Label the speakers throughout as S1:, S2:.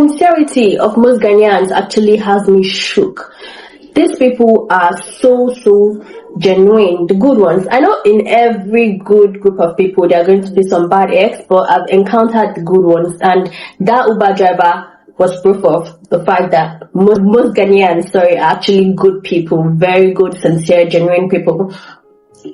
S1: sincerity of most Ghanaians actually has me shook. These people are so genuine, the good ones. I know in every good group of people there are going to be some bad eggs, but I've encountered the good ones, and that Uber driver was proof of the fact that most Ghanaians, are actually good people, very good, sincere, genuine people.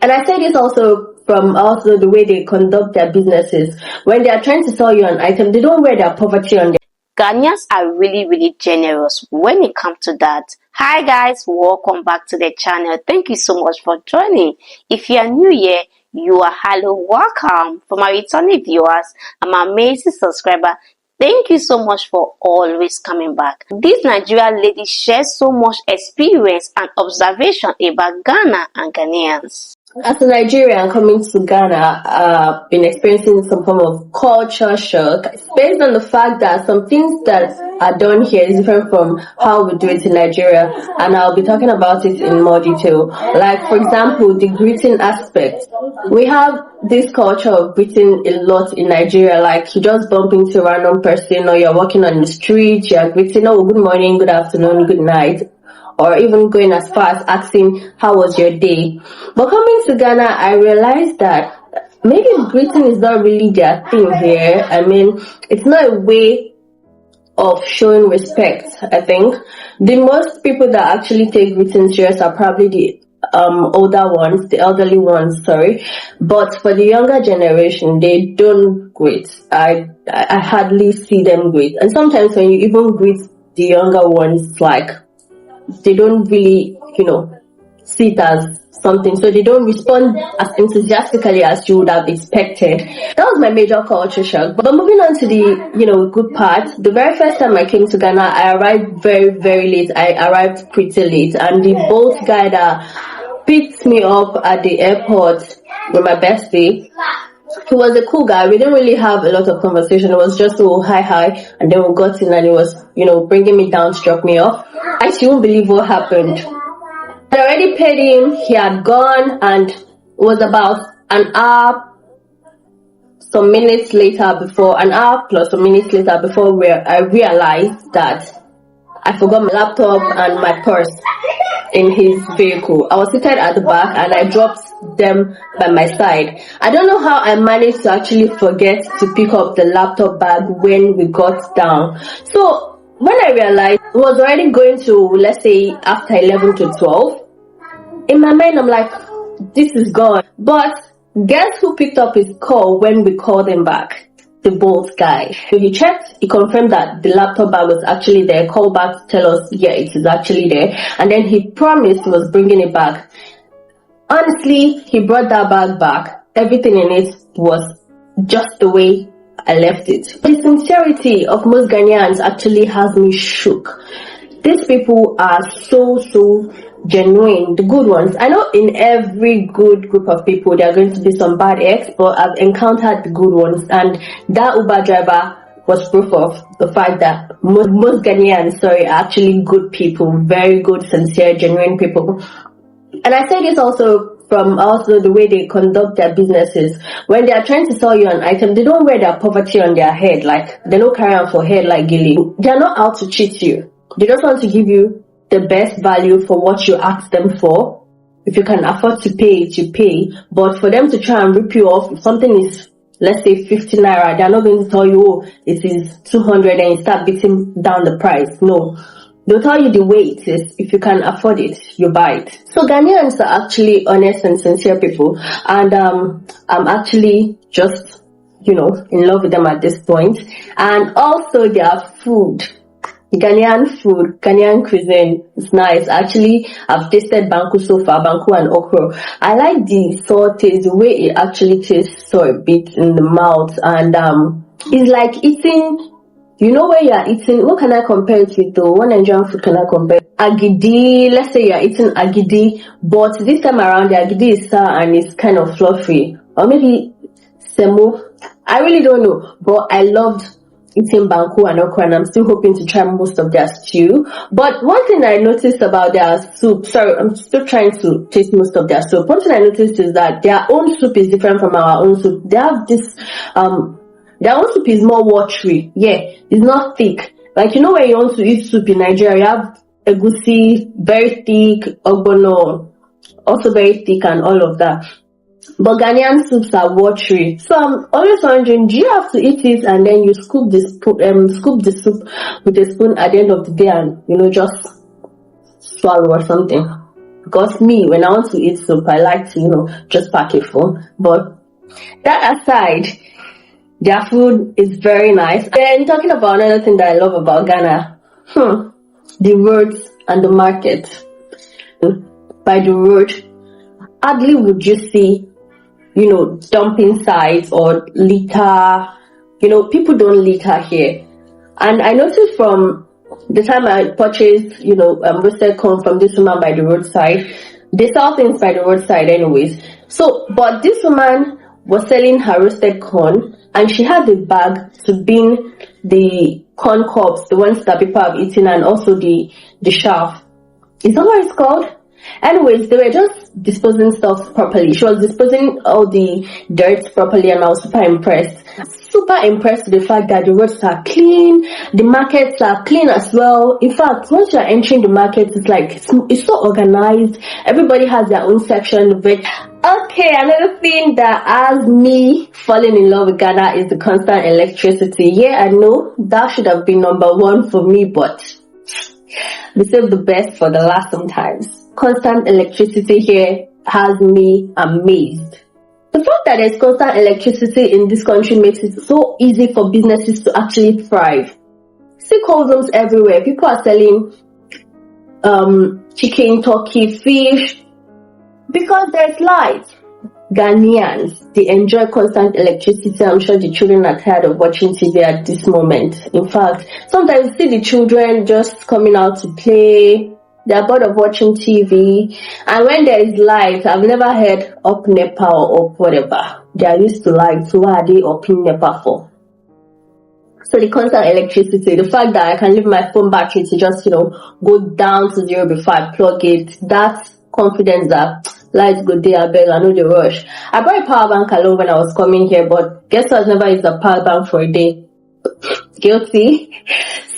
S1: And I say this also from the way they conduct their businesses. When they are trying to sell you an item, they don't wear their poverty on their...
S2: Ghanaians are really generous when it comes to that. Hi guys, welcome back to the channel. Thank you so much for joining. If you are new here, you are hello, welcome. For my returning viewers and my amazing subscriber, thank you so much for always coming back. This Nigerian lady shares so much experience and observation about Ghana and Ghanaians.
S1: As a Nigerian coming to Ghana, I've been experiencing some form of culture shock. It's based on the fact that some things that are done here is different from how we do it in Nigeria, and I'll be talking about it in more detail. Like, for example, the greeting aspect. We have this culture of greeting a lot in Nigeria, like you just bump into a random person or you're walking on the street, you're greeting, oh, good morning, good afternoon, good night. Or even going as far as asking, how was your day? But coming to Ghana, I realized that maybe greeting is not really their thing here. I mean, it's not a way of showing respect, I think. The most people that actually take greeting serious are probably the older ones, the elderly ones, sorry. But for the younger generation, they don't greet. I hardly see them greet. And sometimes when you even greet the younger ones, like, they don't really, see it as something. So they don't respond as enthusiastically as you would have expected. That was my major culture shock. But moving on to the, good part, the very first time I came to Ghana, I arrived very late. I arrived pretty late. And the Bolt guy that picked me up at the airport with my bestie, he was a cool guy. We didn't really have a lot of conversation. It was just, oh, hi. And then we got in and he was, bringing me down, struck me off. I still won't believe what happened. I already paid him. He had gone, and it was about an hour plus some minutes later before I realized that I forgot my laptop and my purse in his vehicle. I was seated at the back and I dropped them by my side. I don't know how I managed to actually forget to pick up the laptop bag when we got down. So when I realized it was already going to, let's say, after 11 to 12, in my mind I'm like, this is gone. But guess who picked up his call when we called him back? The Bolt guy. So he checked, he confirmed that the laptop bag was actually there, called back to tell us, yeah, it is actually there, and then he promised he was bringing it back. Honestly, he brought that bag back. Everything in it was just the way I left it. The sincerity of most Ghanaians actually has me shook. These people are so genuine, the good ones. I know in every good group of people there are going to be some bad eggs, but I've encountered the good ones, and that Uber driver was proof of the fact that most Ghanaians, are actually good people, very good, sincere, genuine people. And I say this also from the way they conduct their businesses. When they are trying to sell you an item, they don't wear their poverty on their head, like they don't carry on for head like Gilly. They are not out to cheat you. They just want to give you the best value for what you ask them for. If you can afford to pay it, you pay. But for them to try and rip you off, if something is, let's say, 50 naira, they're not going to tell you, oh, it is 200 and you start beating down the price. No. They'll tell you the way it is. If you can afford it, you buy it. So Ghanaians are actually honest and sincere people. And I'm actually just, in love with them at this point. And also their food. Ghanaian food, Ghanaian cuisine is nice. Actually, I've tasted banku so far, banku and okra. I like the salt taste, the way it actually tastes so a bit in the mouth. And it's like eating, where you are eating, what can I compare it with though? What Nigerian food can I compare? Agidi, let's say you are eating agidi, but this time around the agidi is sour and it's kind of fluffy. Or maybe semo. I really don't know, but I loved eating banku and okra, and I'm still hoping to try most of their stew. But one thing I noticed about their soup, I'm still trying to taste most of their soup. One thing I noticed is that their own soup is different from our own soup. They have this, their own soup is more watery. Yeah, it's not thick. Like, you know, when you want to eat soup in Nigeria, you have egusi, very thick, ogbono, also very thick, and all of that. But Ghanaian soups are watery. So I'm always wondering, do you have to eat it and then you scoop the soup with a spoon at the end of the day and, you know, just swallow or something? Because me, when I want to eat soup, I like to, you know, just pack it full. But that aside, their food is very nice. Then talking about another thing that I love about Ghana, the roads and the market. By the road, hardly would you see, you know, dumping sites or litter. You know, people don't litter here. And I noticed from the time I purchased, you know, roasted corn from this woman by the roadside, they sell things by the roadside anyways. So, but this woman was selling her roasted corn and she had a bag to bin the corn cobs, the ones that people have eaten, and also the chaff. Is that what it's called? Anyways, they were just disposing stuff properly. She was disposing all the dirt properly and I was super impressed. Super impressed with the fact that the roads are clean, the markets are clean as well. In fact, once you're entering the market, it's like, it's so organized. Everybody has their own section of it. Okay, another thing that has me falling in love with Ghana is the constant electricity. Yeah, I know that should have been number one for me, but we save the best for the last sometimes. Constant electricity here has me amazed. The fact that there's constant electricity in this country makes it so easy for businesses to actually thrive. See cold rooms everywhere. People are selling chicken, turkey, fish because there's light. Ghanaians, they enjoy constant electricity. I'm sure the children are tired of watching TV at this moment. In fact, sometimes you see the children just coming out to play. They're bored of watching TV. And when there is light, I've never heard up NEPA or up whatever. They are used to light, so why are they up in NEPA for? So the constant electricity, the fact that I can leave my phone battery to just, you know, go down to zero before I plug it, that's confidence that lights go there, I beg, I know the rush. I brought a power bank alone when I was coming here, but guess what? I've never used a power bank for a day. Guilty.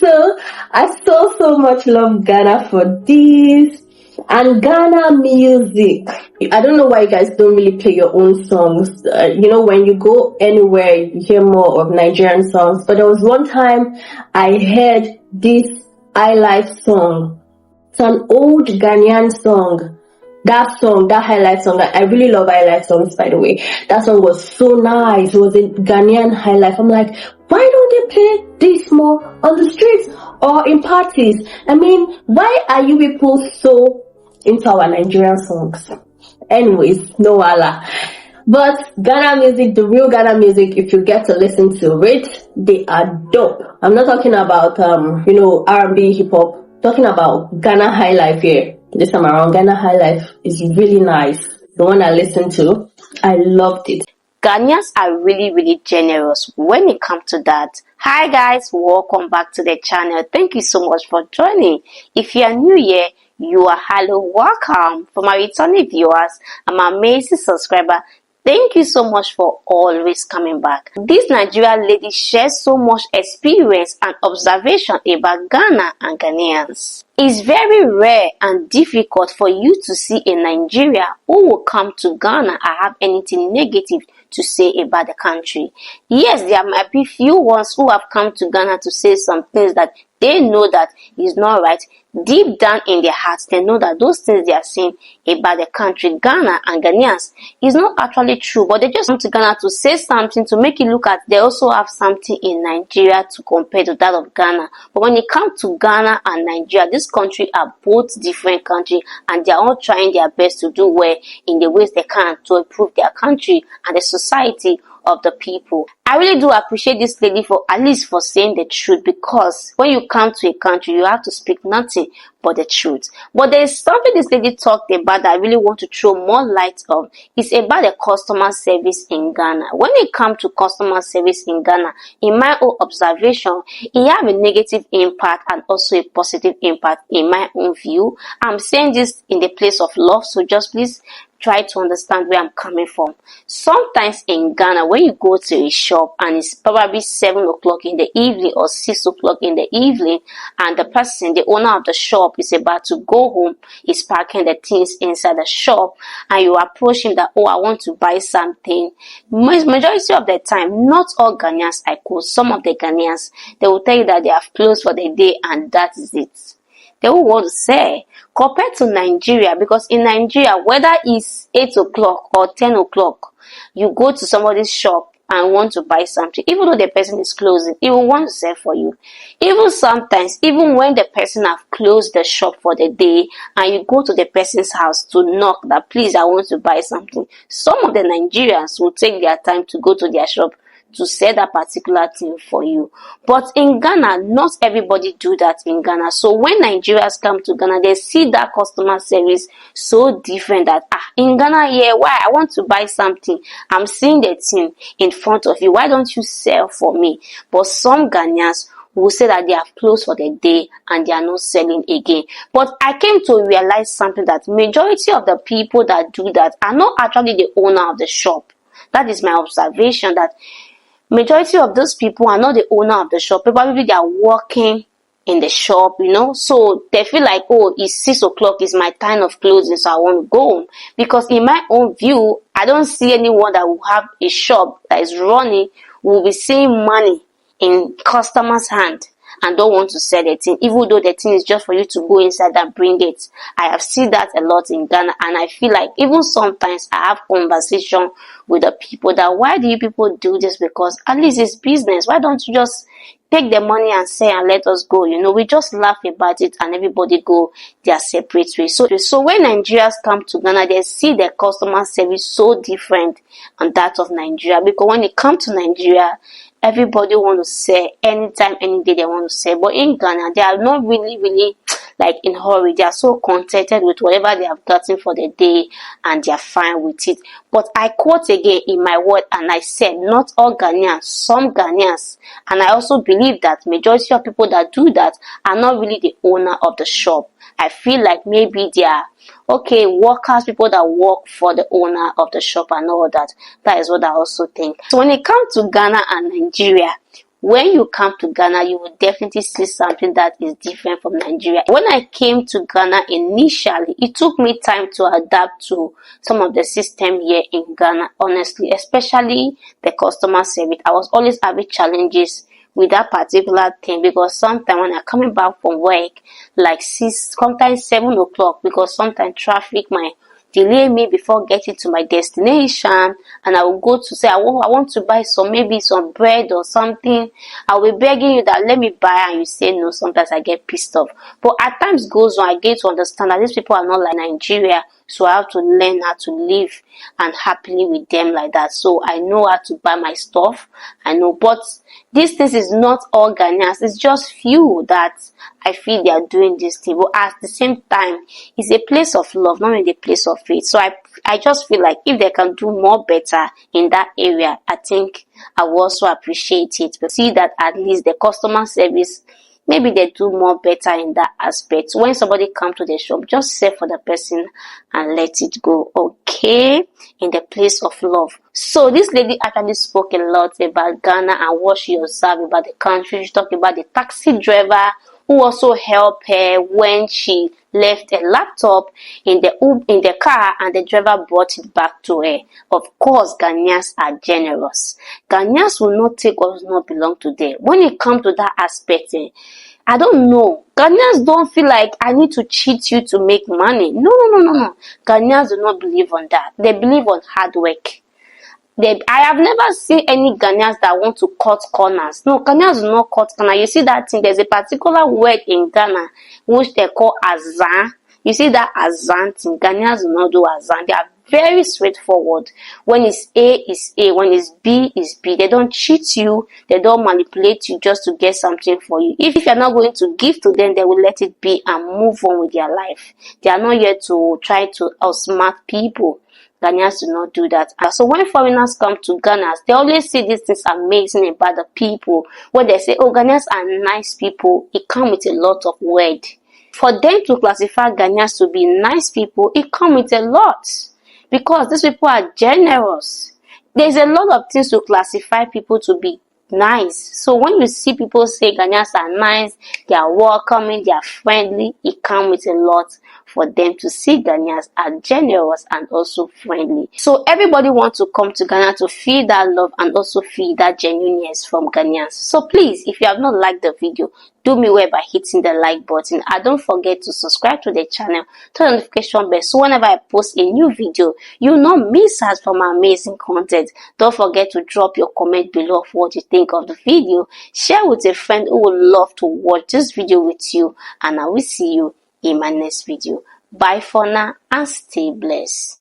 S1: So I so much love Ghana for this. And Ghana music, I don't know why you guys don't really play your own songs. You know, when you go anywhere, you hear more of Nigerian songs. But there was one time I heard this I Life song. It's an old Ghanaian song. That highlight song, I really love highlight songs, by the way. That song was so nice. It was a Ghanaian highlight. I'm like, why don't they play this more on the streets or in parties? I mean, why are you people so into our Nigerian songs? Anyways, no Allah. But Ghana music, the real Ghana music, if you get to listen to it, they are dope. I'm not talking about, you know, R&B, hip hop. Talking about Ghana High Life here. This time around, Ghana High Life is really nice. The one I listened to, I loved it.
S2: Ghanaians are really generous when it comes to that. Hi guys, welcome back to the channel. Thank you so much for joining. If you are new here, you are welcome. For my returning viewers and my amazing subscriber, thank you so much for always coming back. This Nigerian lady shares so much experience and observation about Ghana and Ghanaians. It's very rare and difficult for you to see a Nigerian who will come to Ghana and have anything negative to say about the country. Yes, there might be few ones who have come to Ghana to say some things that they know that is not right. Deep down in their hearts, they know that those things they are saying about the country, Ghana and Ghanaians, is not actually true. But they just come to Ghana to say something to make it look at they also have something in Nigeria to compare to that of Ghana. But when it comes to Ghana and Nigeria, this country are both different countries and they are all trying their best to do well in the ways they can to improve their country and the society of the people. I really do appreciate this lady for at least for saying the truth, because when you come to a country, you have to speak nothing but the truth. But there is something this lady talked about that I really want to throw more light on. It's about the customer service in Ghana. When it comes to customer service in Ghana, in my own observation, it have a negative impact and also a positive impact in my own view. I'm saying this in the place of love, so just please try to understand where I'm coming from. Sometimes in Ghana, when you go to a shop and it's probably 7 o'clock in the evening or 6 o'clock in the evening, and the owner of the shop is about to go home, is packing the things inside the shop, and you approach him that, oh, I want to buy something. Majority of the time, not all Ghanaians, I quote, some of the Ghanaians, they will tell you that they have closed for the day and that is it. They will want to say, compared to Nigeria, because in Nigeria, whether it's 8 o'clock or 10 o'clock, you go to somebody's shop and want to buy something, even though the person is closing, he will want to sell for you. Even sometimes, even when the person have closed the shop for the day and you go to the person's house to knock that, please, I want to buy something, some of the Nigerians will take their time to go to their shop to sell that particular thing for you. But in Ghana, not everybody do that in Ghana. So when Nigerians come to Ghana, they see that customer service so different that, in Ghana here, why I want to buy something, I'm seeing the thing in front of you, why don't you sell for me? But some Ghanaians will say that they have closed for the day and they are not selling again. But I came to realize something, that majority of the people that do that are not actually the owner of the shop. That is my observation, that majority of those people are not the owner of the shop. Probably they are working in the shop, so they feel like, oh, it's 6 o'clock, it's my time of closing, so I want to go home. Because in my own view, I don't see anyone that will have a shop that is running, will be seeing money in customers' hand and don't want to sell the thing, even though the thing is just for you to go inside and bring it. I have seen that a lot in Ghana, and I feel like even sometimes I have conversation with the people that, why do you people do this? Because at least it's business. Why don't you just take the money and say and let us go? We just laugh about it and everybody go their separate ways. So when Nigerians come to Ghana, they see the customer service so different than that of Nigeria. Because when they come to Nigeria, everybody want to sell anytime, any day they want to sell. But in Ghana, they are not really like in hurry. They are so contented with whatever they have gotten for the day and they are fine with it. But I quote again in my word, and I said not all Ghanaians, some Ghanaians. And I also believe that majority of people that do that are not really the owner of the shop. I feel like maybe they are workers, people that work for the owner of the shop and all that. That is what I also think. So when it comes to Ghana and Nigeria, when you come to Ghana, you will definitely see something that is different from Nigeria. When I came to Ghana initially, it took me time to adapt to some of the system here in Ghana, honestly, especially the customer service. I was always having challenges with that particular thing, because sometimes when I'm coming back from work, like 6, sometimes 7 o'clock, because sometimes traffic might delay me before getting to my destination, and I will go to say I want to buy maybe some bread or something. I will be begging you that let me buy, and you say no. Sometimes I get pissed off, but as times goes on, I get to understand that these people are not like Nigeria, so I have to learn how to live and happily with them like that. So I know how to buy my stuff, I know. But this thing is not all Ghanaians, it's just few that I feel they are doing this thing. But at the same time, it's a place of love, not really a place of faith. So I just feel like if they can do more better in that area, I think I will also appreciate it. But see that at least the customer service, maybe they do more better in that aspect. When somebody comes to the shop, just say for the person and let it go, okay? In the place of love. So this lady actually spoke a lot about Ghana and what she observed about the country. She talked about the taxi driver who also helped her when she left a laptop in the car, and the driver brought it back to her. Of course, Ghanaians are generous. Ghanaians will not take what does not belong to them. When it comes to that aspect, I don't know. Ghanaians don't feel like I need to cheat you to make money. No. Ghanaians do not believe on that. They believe on hard work. I have never seen any Ghanaians that want to cut corners. No, Ghanaians do not cut corners. You see that thing? There's a particular word in Ghana which they call azan. You see that azan thing? Ghanaians do not do azan. They are very straightforward. When it's A, it's A. When it's B, it's B. They don't cheat you. They don't manipulate you just to get something for you. If you're not going to give to them, they will let it be and move on with their life. They are not here to try to outsmart people. Ghanaians do not do that. So when foreigners come to Ghana, they always see these things amazing about the people. When they say, oh, Ghanaians are nice people, it comes with a lot of word. For them to classify Ghanaians to be nice people, it comes with a lot. because these people are generous. There's a lot of things to classify people to be nice. So when you see people say Ghanaians are nice, they are welcoming, they are friendly, it comes with a lot for them to see Ghanaians are generous and also friendly. So everybody wants to come to Ghana to feel that love and also feel that genuineness from Ghanaians. So please, if you have not liked the video, do me well by hitting the like button, and don't forget to subscribe to the channel, turn the notification bell, so whenever I post a new video, you will not miss out from my amazing content. Don't forget to drop your comment below of what you think of the video. Share with a friend who would love to watch this video with you, and I will see you in my next video. Bye for now and stay blessed.